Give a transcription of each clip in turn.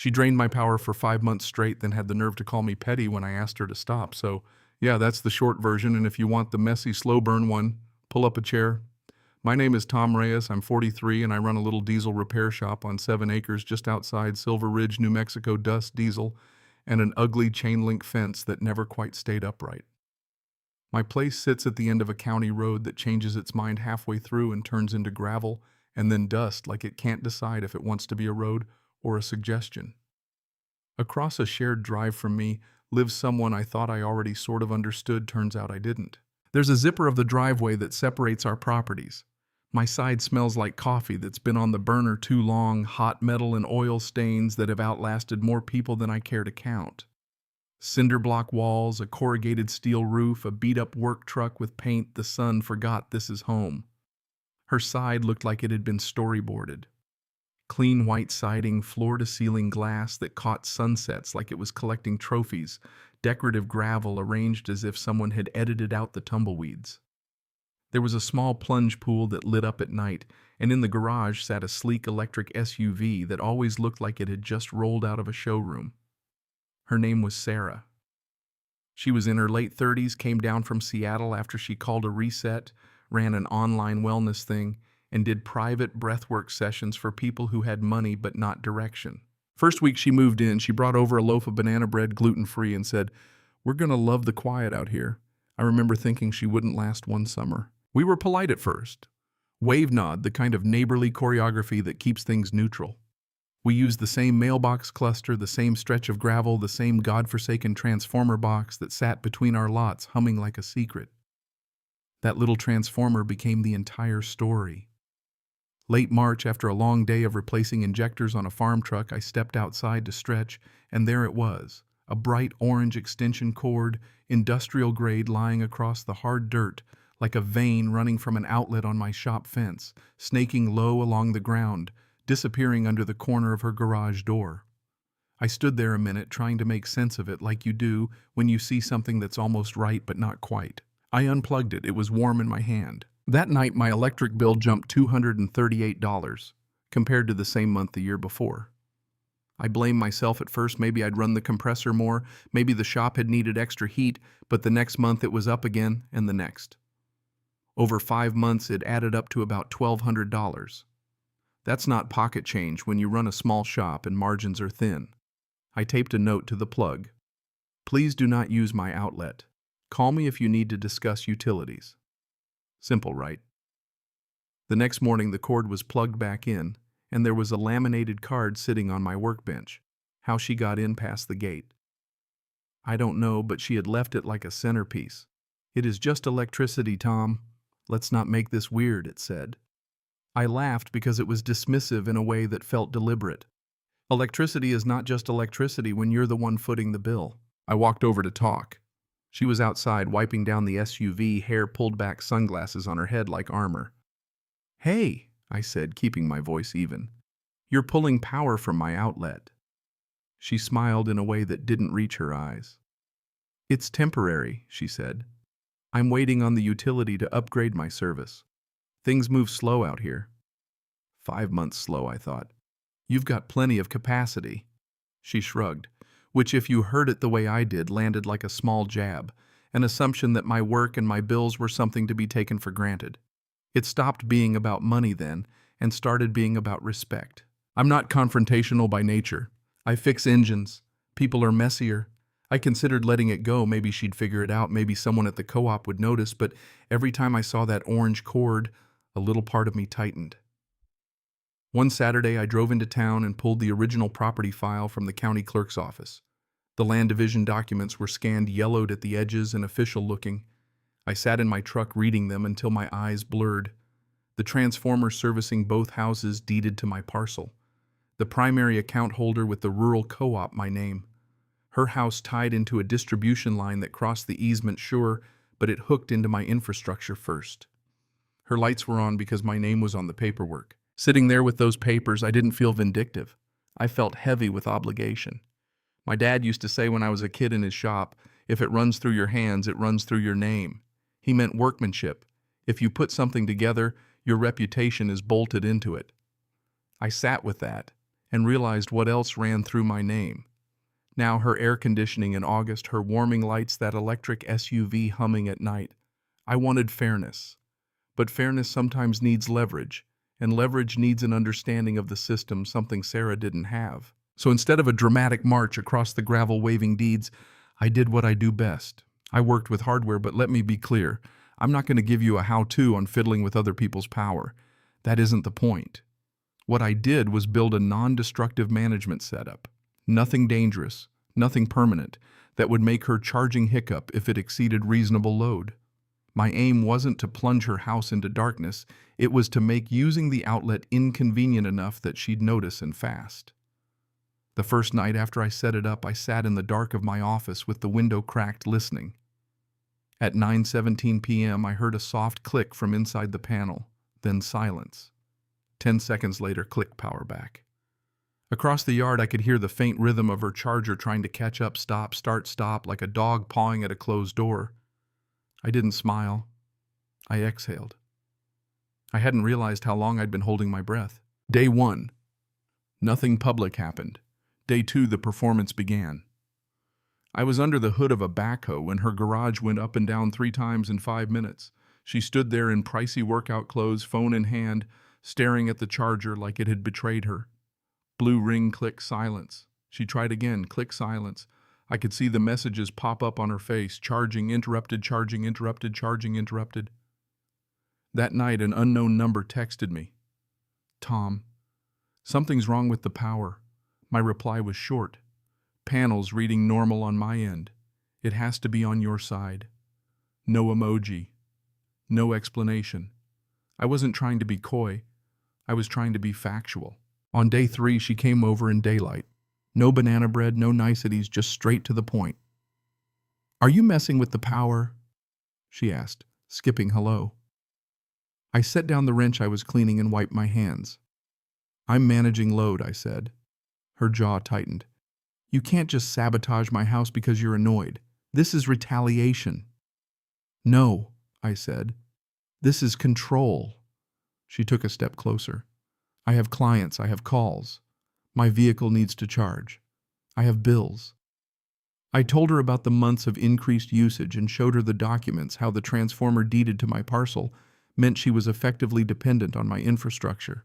She drained my power for 5 months straight, then had the nerve to call me petty when I asked her to stop. So, yeah, that's the short version, and if you want the messy, slow burn one, pull up a chair. My name is Tom Reyes. I'm 43, and I run a little diesel repair shop on 7 acres just outside Silver Ridge, New Mexico, dust diesel, and an ugly chain-link fence that never quite stayed upright. My place sits at the end of a county road that changes its mind halfway through and turns into gravel and then dust like it can't decide if it wants to be a road or a suggestion. Across a shared drive from me lives someone I thought I already sort of understood, turns out I didn't. There's a zipper of the driveway that separates our properties. My side smells like coffee that's been on the burner too long, hot metal and oil stains that have outlasted more people than I care to count. Cinder block walls, a corrugated steel roof, a beat-up work truck with paint the sun forgot this is home. Her side looked like it had been storyboarded. Clean white siding, floor-to-ceiling glass that caught sunsets like it was collecting trophies, decorative gravel arranged as if someone had edited out the tumbleweeds. There was a small plunge pool that lit up at night, and in the garage sat a sleek electric SUV that always looked like it had just rolled out of a showroom. Her name was Sarah. She was in her late 30s, came down from Seattle after she called a reset, ran an online wellness thing, and did private breathwork sessions for people who had money but not direction. First week she moved in, she brought over a loaf of banana bread, gluten-free, and said, "We're gonna love the quiet out here." I remember thinking she wouldn't last one summer. We were polite at first. Wave nod, the kind of neighborly choreography that keeps things neutral. We used the same mailbox cluster, the same stretch of gravel, the same godforsaken transformer box that sat between our lots, humming like a secret. That little transformer became the entire story. Late March, after a long day of replacing injectors on a farm truck, I stepped outside to stretch, and there it was, a bright orange extension cord, industrial grade, lying across the hard dirt, like a vein running from an outlet on my shop fence, snaking low along the ground, disappearing under the corner of her garage door. I stood there a minute, trying to make sense of it like you do when you see something that's almost right but not quite. I unplugged it. It was warm in my hand. That night, my electric bill jumped $238 compared to the same month the year before. I blamed myself at first. Maybe I'd run the compressor more, maybe the shop had needed extra heat, but the next month it was up again, and the next. Over 5 months, it added up to about $1,200. That's not pocket change when you run a small shop and margins are thin. I taped a note to the plug. "Please do not use my outlet. Call me if you need to discuss utilities." Simple, right? The next morning, the cord was plugged back in, and there was a laminated card sitting on my workbench. How she got in past the gate, I don't know, but she had left it like a centerpiece. "It is just electricity, Tom. Let's not make this weird," it said. I laughed because it was dismissive in a way that felt deliberate. Electricity is not just electricity when you're the one footing the bill. I walked over to talk. She was outside, wiping down the SUV, hair pulled back, sunglasses on her head like armor. "Hey," I said, keeping my voice even. "You're pulling power from my outlet." She smiled in a way that didn't reach her eyes. "It's temporary," she said. "I'm waiting on the utility to upgrade my service. Things move slow out here." 5 months slow, I thought. "You've got plenty of capacity." She shrugged, which, if you heard it the way I did, landed like a small jab, an assumption that my work and my bills were something to be taken for granted. It stopped being about money then and started being about respect. I'm not confrontational by nature. I fix engines. People are messier. I considered letting it go. Maybe she'd figure it out. Maybe someone at the co-op would notice. But every time I saw that orange cord, a little part of me tightened. One Saturday, I drove into town and pulled the original property file from the county clerk's office. The land division documents were scanned, yellowed at the edges and official looking. I sat in my truck reading them until my eyes blurred. The transformer servicing both houses deeded to my parcel. The primary account holder with the rural co-op my name. Her house tied into a distribution line that crossed the easement, sure, but it hooked into my infrastructure first. Her lights were on because my name was on the paperwork. Sitting there with those papers, I didn't feel vindictive. I felt heavy with obligation. My dad used to say when I was a kid in his shop, "If it runs through your hands, it runs through your name." He meant workmanship. If you put something together, your reputation is bolted into it. I sat with that, and realized what else ran through my name. Now her air conditioning in August, her warming lights, that electric SUV humming at night. I wanted fairness. But fairness sometimes needs leverage, and leverage needs an understanding of the system, something Sarah didn't have. So instead of a dramatic march across the gravel waving deeds, I did what I do best. I worked with hardware, but let me be clear. I'm not going to give you a how-to on fiddling with other people's power. That isn't the point. What I did was build a non-destructive management setup. Nothing dangerous, nothing permanent, that would make her charging hiccup if it exceeded reasonable load. My aim wasn't to plunge her house into darkness, it was to make using the outlet inconvenient enough that she'd notice and fast. The first night after I set it up, I sat in the dark of my office with the window cracked, listening. At 9:17 p.m., I heard a soft click from inside the panel, then silence. 10 seconds later, click, power back. Across the yard, I could hear the faint rhythm of her charger trying to catch up, stop, start, stop, like a dog pawing at a closed door. I didn't smile. I exhaled. I hadn't realized how long I'd been holding my breath. Day 1. Nothing public happened. Day 2, the performance began. I was under the hood of a backhoe when her garage went up and down 3 times in 5 minutes. She stood there in pricey workout clothes, phone in hand, staring at the charger like it had betrayed her. Blue ring, click, silence. She tried again, click, silence. I could see the messages pop up on her face. Charging interrupted, charging interrupted, charging interrupted. That night, an unknown number texted me. Tom, something's wrong with the power. My reply was short. Panels reading normal on my end. It has to be on your side. No emoji. No explanation. I wasn't trying to be coy. I was trying to be factual. On day 3, she came over in daylight. No banana bread, no niceties, just straight to the point. Are you messing with the power? She asked, skipping hello. I set down the wrench I was cleaning and wiped my hands. I'm managing load, I said. Her jaw tightened. You can't just sabotage my house because you're annoyed. This is retaliation. No, I said. This is control. She took a step closer. I have clients, I have calls. My vehicle needs to charge. I have bills. I told her about the months of increased usage and showed her the documents, how the transformer deeded to my parcel meant she was effectively dependent on my infrastructure.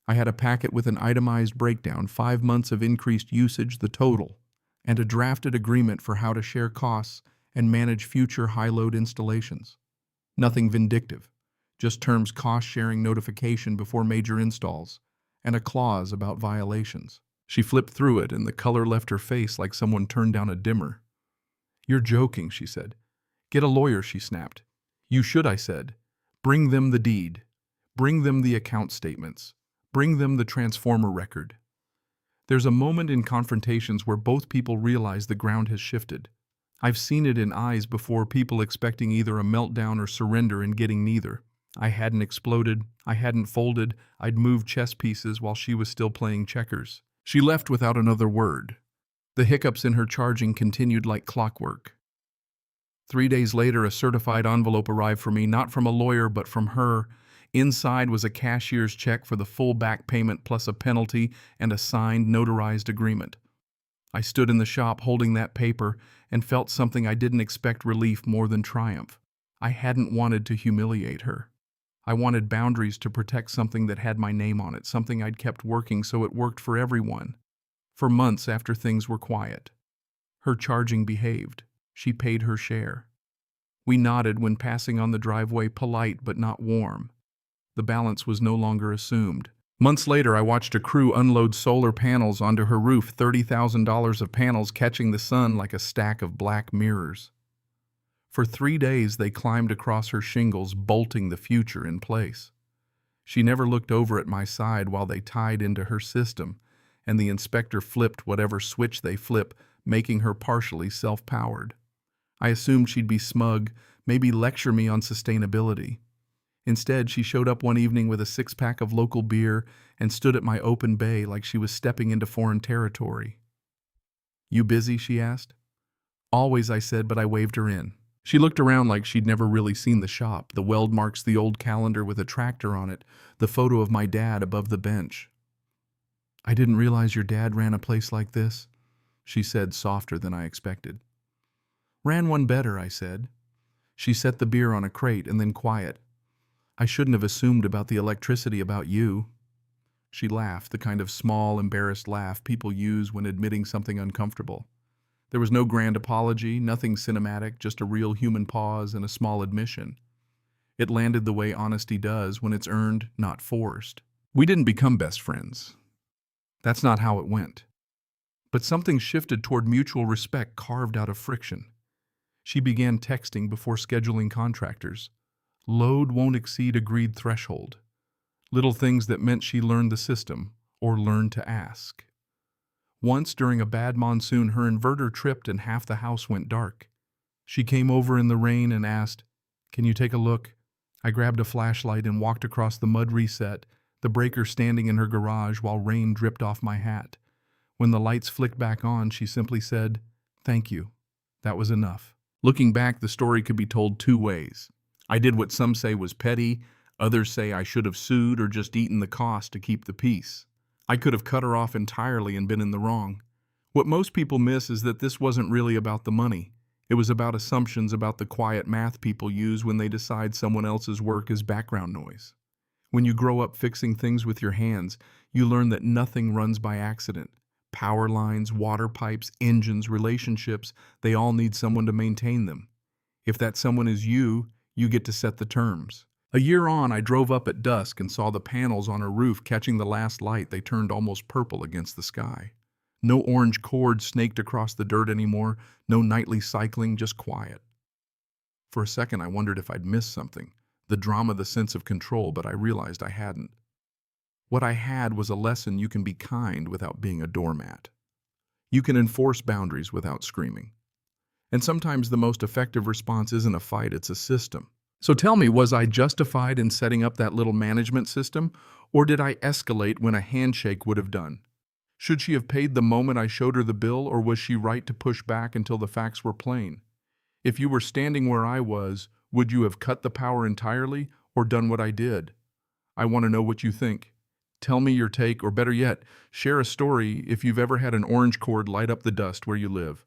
I had a packet with an itemized breakdown, 5 months of increased usage, the total, and a drafted agreement for how to share costs and manage future high-load installations. Nothing vindictive, just terms cost-sharing notification before major installs, and a clause about violations. She flipped through it, and the color left her face like someone turned down a dimmer. You're joking, she said. Get a lawyer, she snapped. You should, I said. Bring them the deed. Bring them the account statements. Bring them the transformer record. There's a moment in confrontations where both people realize the ground has shifted. I've seen it in eyes before, people expecting either a meltdown or surrender and getting neither. I hadn't exploded, I hadn't folded, I'd moved chess pieces while she was still playing checkers. She left without another word. The hiccups in her charging continued like clockwork. 3 days later, a certified envelope arrived for me, not from a lawyer, but from her. Inside was a cashier's check for the full back payment plus a penalty and a signed, notarized agreement. I stood in the shop holding that paper and felt something I didn't expect, relief more than triumph. I hadn't wanted to humiliate her. I wanted boundaries to protect something that had my name on it, something I'd kept working so it worked for everyone. For months after things were quiet. Her charging behaved. She paid her share. We nodded when passing on the driveway, polite but not warm. The balance was no longer assumed. Months later, I watched a crew unload solar panels onto her roof, $30,000 of panels catching the sun like a stack of black mirrors. For 3 days, they climbed across her shingles, bolting the future in place. She never looked over at my side while they tied into her system, and the inspector flipped whatever switch they flip, making her partially self-powered. I assumed she'd be smug, maybe lecture me on sustainability. Instead, she showed up one evening with a 6-pack of local beer and stood at my open bay like she was stepping into foreign territory. You busy? She asked. Always, I said, but I waved her in. She looked around like she'd never really seen the shop, the weld marks, the old calendar with a tractor on it, the photo of my dad above the bench. I didn't realize your dad ran a place like this, she said, softer than I expected. Ran one better, I said. She set the beer on a crate and then quiet. I shouldn't have assumed about the electricity about you. She laughed, the kind of small, embarrassed laugh people use when admitting something uncomfortable. There was no grand apology, nothing cinematic, just a real human pause and a small admission. It landed the way honesty does when it's earned, not forced. We didn't become best friends. That's not how it went. But something shifted toward mutual respect carved out of friction. She began texting before scheduling contractors. Load won't exceed agreed threshold. Little things that meant she learned the system, or learned to ask. Once, during a bad monsoon, her inverter tripped and half the house went dark. She came over in the rain and asked, "Can you take a look?" I grabbed a flashlight and walked across the mud reset, the breaker standing in her garage while rain dripped off my hat. When the lights flicked back on, she simply said, "Thank you." That was enough. Looking back, the story could be told two ways. I did what some say was petty, others say I should have sued or just eaten the cost to keep the peace. I could have cut her off entirely and been in the wrong. What most people miss is that this wasn't really about the money. It was about assumptions about the quiet math people use when they decide someone else's work is background noise. When you grow up fixing things with your hands, you learn that nothing runs by accident. Power lines, water pipes, engines, relationships, they all need someone to maintain them. If that someone is you, you get to set the terms. A year on, I drove up at dusk and saw the panels on her roof catching the last light. They turned almost purple against the sky. No orange cord snaked across the dirt anymore, no nightly cycling, just quiet. For a second, I wondered if I'd missed something, the drama, the sense of control, but I realized I hadn't. What I had was a lesson: you can be kind without being a doormat. You can enforce boundaries without screaming. And sometimes the most effective response isn't a fight, it's a system. So tell me, was I justified in setting up that little management system, or did I escalate when a handshake would have done? Should she have paid the moment I showed her the bill, or was she right to push back until the facts were plain? If you were standing where I was, would you have cut the power entirely or done what I did? I want to know what you think. Tell me your take, or better yet, share a story if you've ever had an orange cord light up the dust where you live.